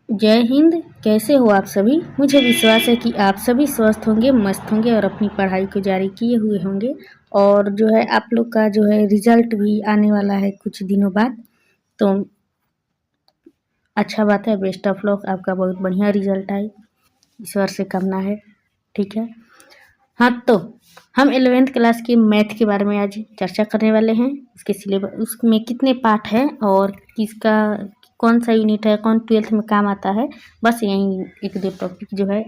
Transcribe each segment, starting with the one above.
जय हिंद। कैसे हो आप सभी। मुझे विश्वास है कि आप सभी स्वस्थ होंगे, मस्त होंगे और अपनी पढ़ाई को जारी किए हुए होंगे। और जो है आप लोग का जो है रिजल्ट भी आने वाला है कुछ दिनों बाद, तो अच्छा बात है। बेस्ट ऑफ लक, आपका बहुत बढ़िया रिजल्ट आए, ईश्वर से कामना है। ठीक है। हाँ, तो हम 11th क्लास के मैथ के बारे में आज चर्चा करने वाले हैं। इसके सिलेबस, उसमें कितने पार्ट है और किसका कौन सा यूनिट है, कौन 12th में काम आता है, बस यही एक दो टॉपिक जो है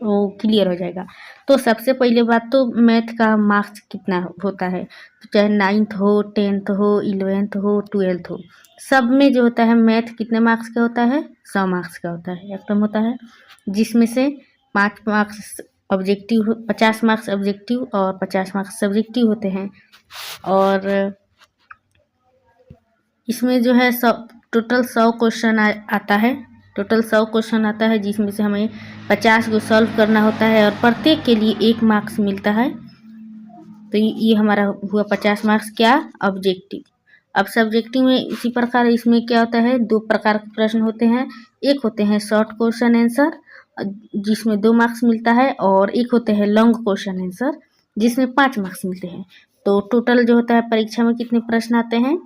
वो क्लियर हो जाएगा। तो सबसे पहले बात तो मैथ का मार्क्स कितना होता है, तो चाहे 9th हो, 10th हो, 11th हो, 12th हो, सब में जो होता है मैथ कितने मार्क्स का होता है, 100 मार्क्स का होता है, एकदम होता है। जिसमें से 5 मार्क्स ऑब्जेक्टिव, 50 मार्क्स ऑब्जेक्टिव और 50 मार्क्स सब्जेक्टिव होते हैं। और इसमें जो है टोटल 100 क्वेश्चन आता है। टोटल 100 क्वेश्चन आता है, जिसमें से हमें 50 को सॉल्व करना होता है और प्रत्येक के लिए 1 मार्क्स मिलता है। तो ये हमारा हुआ 50 मार्क्स क्या, ऑब्जेक्टिव। अब सब्जेक्टिव में इसी प्रकार इसमें क्या होता है, 2 प्रकार के प्रश्न होते हैं। एक होते हैं शॉर्ट क्वेश्चन आंसर, जिसमें 2 मार्क्स मिलता है, और एक होते हैं लॉन्ग क्वेश्चन आंसर, जिसमें 5 मार्क्स मिलते हैं। तो टोटल जो होता है परीक्षा में कितने प्रश्न आते हैं,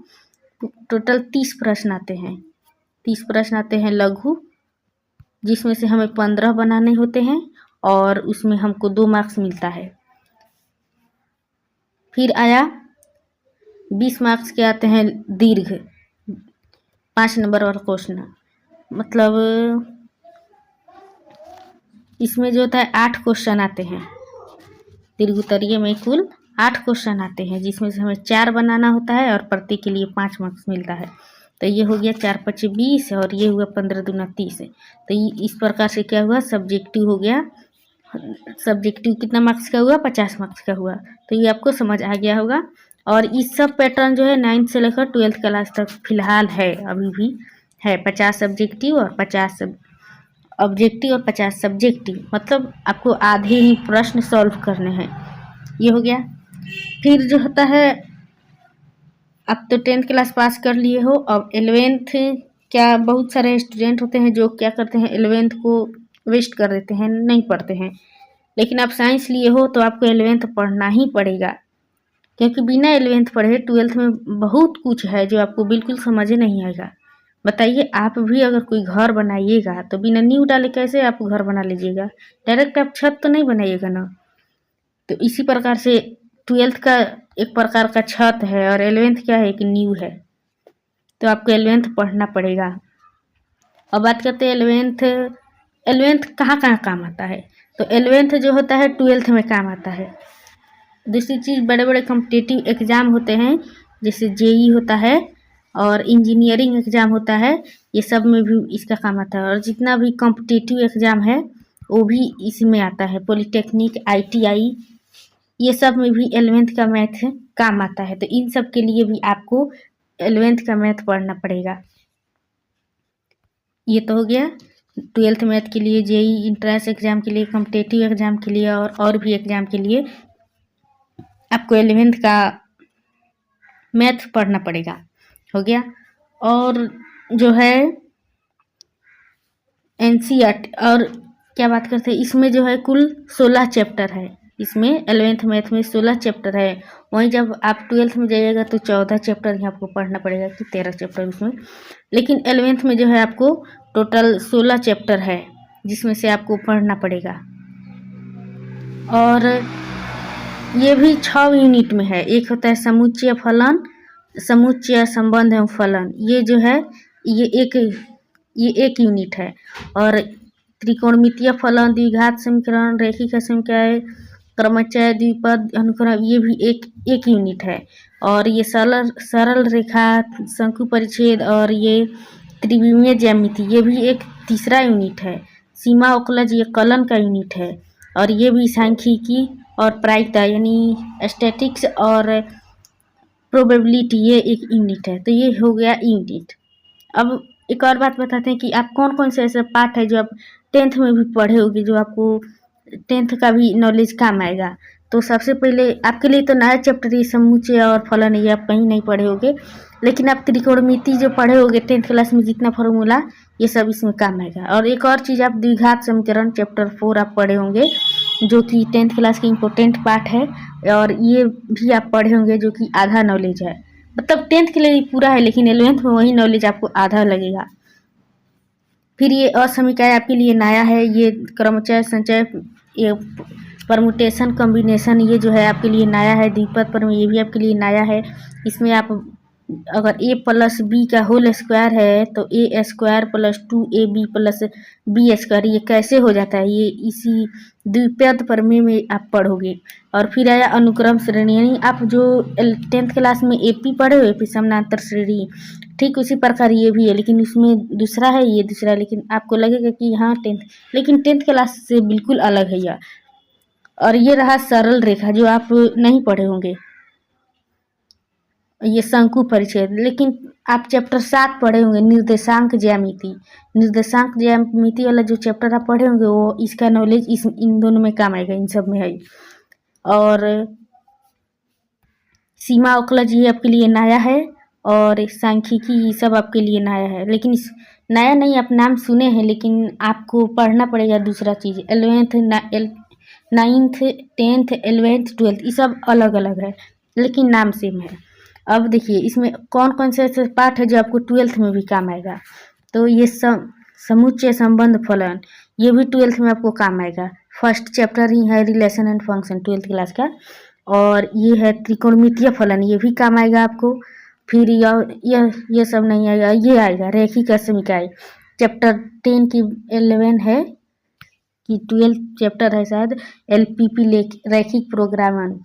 टोटल 30 प्रश्न आते हैं। 30 प्रश्न आते हैं लघु, जिसमें से हमें 15 बनाने होते हैं और उसमें हमको 2 मार्क्स मिलता है। फिर आया 20 मार्क्स के आते हैं दीर्घ, 5 नंबर वाला क्वेश्चन, मतलब इसमें जो होता है 8 क्वेश्चन आते हैं। दीर्घ उत्तरीय में कुल 8 क्वेश्चन आते हैं, जिसमें से हमें 4 बनाना होता है और प्रत्येक के लिए 5 मार्क्स मिलता है। तो ये हो गया 4 5 20 और ये हुआ 15 दूना 30। तो ये इस प्रकार से क्या हुआ, सब्जेक्टिव हो गया। सब्जेक्टिव कितना मार्क्स का हुआ, 50 मार्क्स का हुआ। तो ये आपको समझ आ गया होगा। और इस सब पैटर्न जो है 9th से लेकर 12th क्लास तक फिलहाल है, अभी भी है। 50 सब्जेक्टिव और 50 ऑब्जेक्टिव और 50 सब्जेक्टिव, मतलब आपको आधे ही प्रश्न सॉल्व करने हैं। ये हो गया। फिर जो होता है, अब तो 10th क्लास पास कर लिए हो, अब 11th, क्या बहुत सारे स्टूडेंट होते हैं जो क्या करते हैं, 11th को वेस्ट कर देते हैं, नहीं पढ़ते हैं। लेकिन आप साइंस लिए हो तो आपको 11th पढ़ना ही पड़ेगा, क्योंकि बिना 11th पढ़े 12th में बहुत कुछ है जो आपको बिल्कुल समझ नहीं आएगा। बताइए, आप भी अगर कोई घर बनाइएगा तो बिना नींव डाले कैसे आप घर बना लीजिएगा, डायरेक्ट आप छत तो नहीं बनाइएगा ना। तो इसी प्रकार से 12th का एक प्रकार का छत है और 11th क्या है, एक नींव है। तो आपको 11th पढ़ना पड़ेगा। अब बात करते हैं 11th कहाँ कहाँ काम आता है। तो 11th जो होता है 12th में काम आता है। दूसरी चीज़, बड़े बड़े कॉम्पिटिटिव एग्ज़ाम होते हैं, जैसे जेई होता है और इंजीनियरिंग एग्ज़ाम होता है, ये सब में भी इसका काम आता है। और जितना भी कॉम्पिटिटिव एग्ज़ाम है वो भी इसमें आता है। पॉलिटेक्निक, आईटीआई, ये सब में भी 11th का मैथ काम आता है। तो इन सब के लिए भी आपको 11th का मैथ पढ़ना पड़ेगा। ये तो हो गया 12th मैथ के लिए, जेई इंट्रेंस एग्ज़ाम के लिए, कॉम्पिटिटिव एग्ज़ाम के लिए और भी एग्ज़ाम के लिए आपको 11th का मैथ पढ़ना पड़ेगा। हो गया। और जो है एनसीईआरटी, और क्या बात करते हैं, इसमें जो है कुल 16 चैप्टर है। इसमें 11th मैथ में 16 चैप्टर है। वहीं जब आप 12th में जाइएगा तो 14 चैप्टर ही आपको पढ़ना पड़ेगा, कि 13 चैप्टर उसमें। लेकिन 11th में जो है आपको टोटल 16 चैप्टर है, जिसमें से आपको पढ़ना पड़ेगा। और ये भी 6 यूनिट में है। एक होता है समुच्चय फलन, समुच्चय संबंध एवं फलन, ये जो है ये एक यूनिट है। और त्रिकोणमितीय फलन, द्विघात समीकरण, रैखिक समीकरण, क्रमचय, द्विपद, अनुक्रम, ये भी एक यूनिट है। और ये सरल रेखा, शंकु परिच्छेद और ये त्रिविमीय ज्यामिति, ये भी एक तीसरा यूनिट है। सीमा अवकलज, ये कलन का यूनिट है। और ये भी सांख्यिकी और प्रायिकता, यानी स्टैटिक्स और प्रोबेबिलिटी, ये एक यूनिट है। तो ये हो गया यूनिट। अब एक और बात बताते हैं कि आप कौन कौन से ऐसे पार्ट है जो आप 10th में भी पढ़े होगे, जो आपको 10th का भी नॉलेज काम आएगा। तो सबसे पहले आपके लिए तो नया चैप्टर ये समुच्चय और फलन ये आप कहीं नहीं पढ़े होंगे, लेकिन आप त्रिकोणमिति जो पढ़े होंगे 10th क्लास में जितना फॉर्मूला ये सब इसमें काम आएगा। और एक और चीज़ आप द्विघात समीकरण चैप्टर 4 आप पढ़े होंगे जो कि 10th क्लास की इम्पोर्टेंट पार्ट है, और ये भी आप पढ़े होंगे जो कि आधा नॉलेज है, मतलब 10th के लिए पूरा है लेकिन 11th में वही नॉलेज आपको आधा लगेगा। फिर ये असमीकाय आपके लिए नया है, ये क्रमचय संचय ये परमुटेशन कॉम्बिनेशन ये जो है आपके लिए नया है। द्विपद पर ये भी आपके लिए नया है। इसमें आप अगर a प्लस बी का होल स्क्वायर है तो a square plus 2ab plus B square ये कैसे हो जाता है, ये इसी द्विपद प्रमेय में आप पढ़ोगे। और फिर आया अनुक्रम श्रेणी, यानी आप जो 10th क्लास में एपी पढ़े हो एपी समानांतर श्रेणी, ठीक उसी प्रकार ये भी है, लेकिन इसमें दूसरा है ये दूसरा है, लेकिन आपको लगेगा कि हाँ 10th, लेकिन 10th क्लास से बिल्कुल अलग है यह। और ये रहा सरल रेखा जो आप नहीं पढ़े होंगे, ये शंकु परिच्छेद, लेकिन आप चैप्टर 7 पढ़े होंगे निर्देशांक ज्यामिति। निर्देशांक ज्यामिति वाला जो चैप्टर आप पढ़े होंगे वो इसका नॉलेज इन दोनों में काम आएगा, इन सब में है। और सीमा अवकलज ये आपके लिए नया है, और सांख्यिकी ये सब आपके लिए नया है, लेकिन इस नया नहीं आप नाम सुने हैं, लेकिन आपको पढ़ना पड़ेगा दूसरा चीज़। 9th 10th 11th 12th ये सब अलग अलग है लेकिन नाम सेम है। अब देखिए इसमें कौन कौन से ऐसे पार्ट है जो आपको 12th में भी काम आएगा। तो ये समुच्चय संबंध फलन ये भी 12th में आपको काम आएगा। फर्स्ट चैप्टर ही है relation and function 12th class का। और ये है त्रिकोणमितीय फलन, ये भी काम आएगा आपको। फिर ये सब नहीं आएगा, ये आएगा रैखिक असमीकाय चैप्टर 10 की 11 है कि 12th चैप्टर है शायद LPP रैखिक प्रोग्रामन,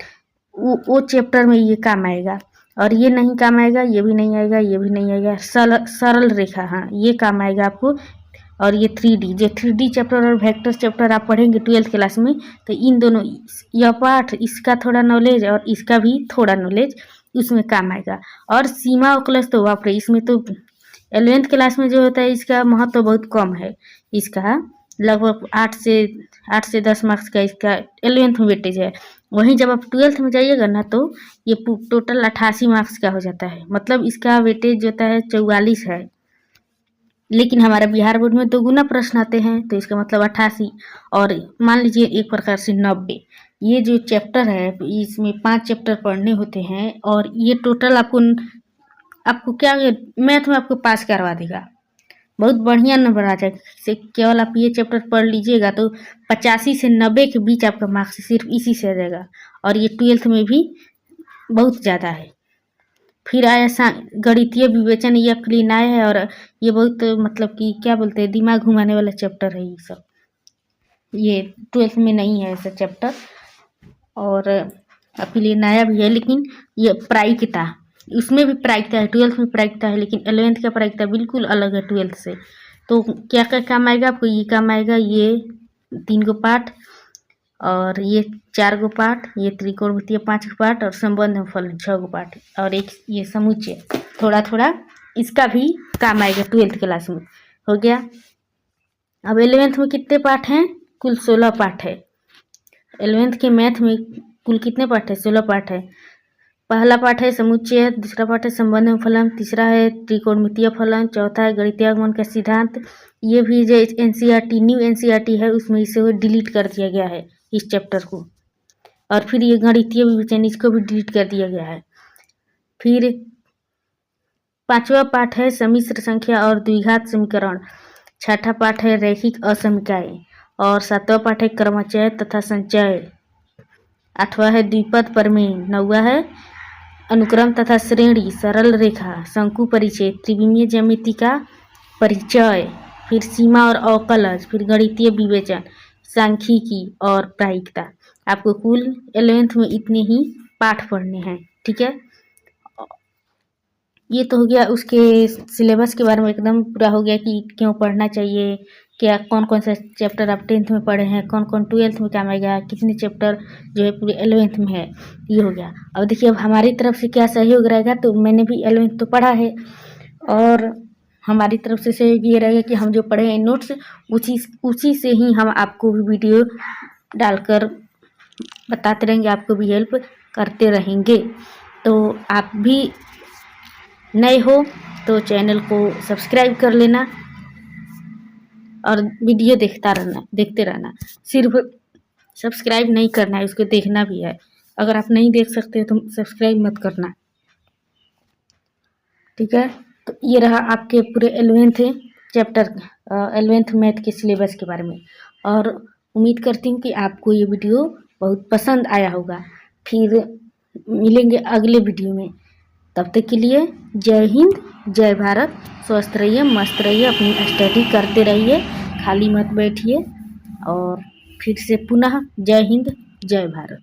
वो चैप्टर में ये काम आएगा। और ये नहीं काम आएगा, ये भी नहीं आएगा, ये भी नहीं आएगा। सरल रेखा हाँ ये काम आएगा आपको। और ये 3D जो 3D चैप्टर और वेक्टर चैप्टर आप पढ़ेंगे 12th क्लास में, तो इन दोनों यह पाठ इसका थोड़ा नॉलेज और इसका भी थोड़ा नॉलेज उसमें काम आएगा। और सीमा अवकलज तो बाप रे, इसमें तो 11th क्लास में जो होता है इसका महत्व तो बहुत कम है। इसका लगभग 8 से 10 मार्क्स का इसका 11th में वेटेज है। वहीं जब आप 12th में जाइएगा ना तो ये टोटल 88 मार्क्स का हो जाता है, मतलब इसका वेटेज जो होता है 44 है। लेकिन हमारा बिहार बोर्ड में 2 गुना प्रश्न आते हैं तो इसका मतलब 88, और मान लीजिए एक प्रकार से 90। ये जो चैप्टर है इसमें 5 चैप्टर पढ़ने होते हैं, और ये टोटल आपको क्या मैथ में आपको पास करवा देगा, बहुत बढ़िया नंबर आ जाएगा। से केवल आप ये चैप्टर पढ़ लीजिएगा तो 85 से 90 के बीच आपका मार्क्स सिर्फ इसी से आ जाएगा। और ये 12th में भी बहुत ज़्यादा है। फिर आया गणितीय विवेचन, ये क्लीन आया है, और ये बहुत मतलब कि क्या बोलते हैं दिमाग घुमाने वाला चैप्टर है। ये सब ये 12th में नहीं है ऐसा चैप्टर, और आपके लिए नया भी है। लेकिन ये प्रायिकता, उसमें भी प्रायिकता है, 12th में प्रायिकता है, लेकिन 11th का प्रायिकता बिल्कुल अलग है 12th से। तो क्या क्या काम आएगा आपको, ये काम आएगा ये 3 गो पाठ, और ये 4 गो पाठ, ये त्रिकोणमितीय 5 गो पाठ, और संबंध फलन 6 गो पाठ, और एक ये समुच्चय थोड़ा थोड़ा इसका भी काम आएगा 12th क्लास में। हो गया। अब 11th में कितने पाठ हैं, कुल 16 पाठ है। 11th के मैथ में कुल कितने पाठ है, 16 पाठ है। पहला पाठ है समुच्चय, दूसरा पाठ है संबंध फलन, तीसरा है त्रिकोणमितीय फलन, चौथा है गणितीय आगमन का सिद्धांत। ये भी जो NCERT न्यू NCERT है उसमें इसे डिलीट कर दिया गया है इस चैप्टर को। और फिर ये गणितीय विवेचन इसको भी डिलीट कर दिया गया है। फिर 5वां पाठ है सम्मिश्र संख्या और द्विघात समीकरण, 6ठा पाठ है रैखिक असमीकाय, और 7वां पाठ है क्रमचय तथा संचय, 8वां है द्विपद प्रमेय, 9वां है अनुक्रम तथा श्रेणी, सरल रेखा, शंकु परिच्छेद, त्रिविमीय ज्यामिति का परिचय, फिर सीमा और अवकलज, फिर गणितीय विवेचन, सांख्यिकी और प्रायिकता। आपको कुल 11th में इतने ही पाठ पढ़ने हैं। ठीक है, ये तो हो गया उसके सिलेबस के बारे में, एकदम पूरा हो गया कि क्यों पढ़ना चाहिए, क्या कौन कौन सा चैप्टर आप 10th में पढ़े हैं, कौन कौन 12th में काम आएगा, कितने चैप्टर जो है पूरे 11th में है, ये हो गया। अब देखिए अब हमारी तरफ से क्या सहयोग रहेगा, तो मैंने भी 11th तो पढ़ा है, और हमारी तरफ से सहयोग ये रहेगा कि हम जो पढ़े हैं नोट्स उसी से ही हम आपको भी वीडियो डालकर बताते रहेंगे, आपको भी हेल्प करते रहेंगे। तो आप भी नए हो तो चैनल को सब्सक्राइब कर लेना और वीडियो देखते रहना। सिर्फ सब्सक्राइब नहीं करना है, उसको देखना भी है। अगर आप नहीं देख सकते तो सब्सक्राइब मत करना, ठीक है। तो ये रहा आपके पूरे 11th चैप्टर 11th मैथ के सिलेबस के बारे में। और उम्मीद करती हूँ कि आपको ये वीडियो बहुत पसंद आया होगा। फिर मिलेंगे अगले वीडियो में, तब तक के लिए जय हिंद, जय भारत। स्वस्थ रहिए, मस्त रहिए, अपनी स्टडी करते रहिए, खाली मत बैठिए। और फिर से पुनः जय हिंद, जय भारत।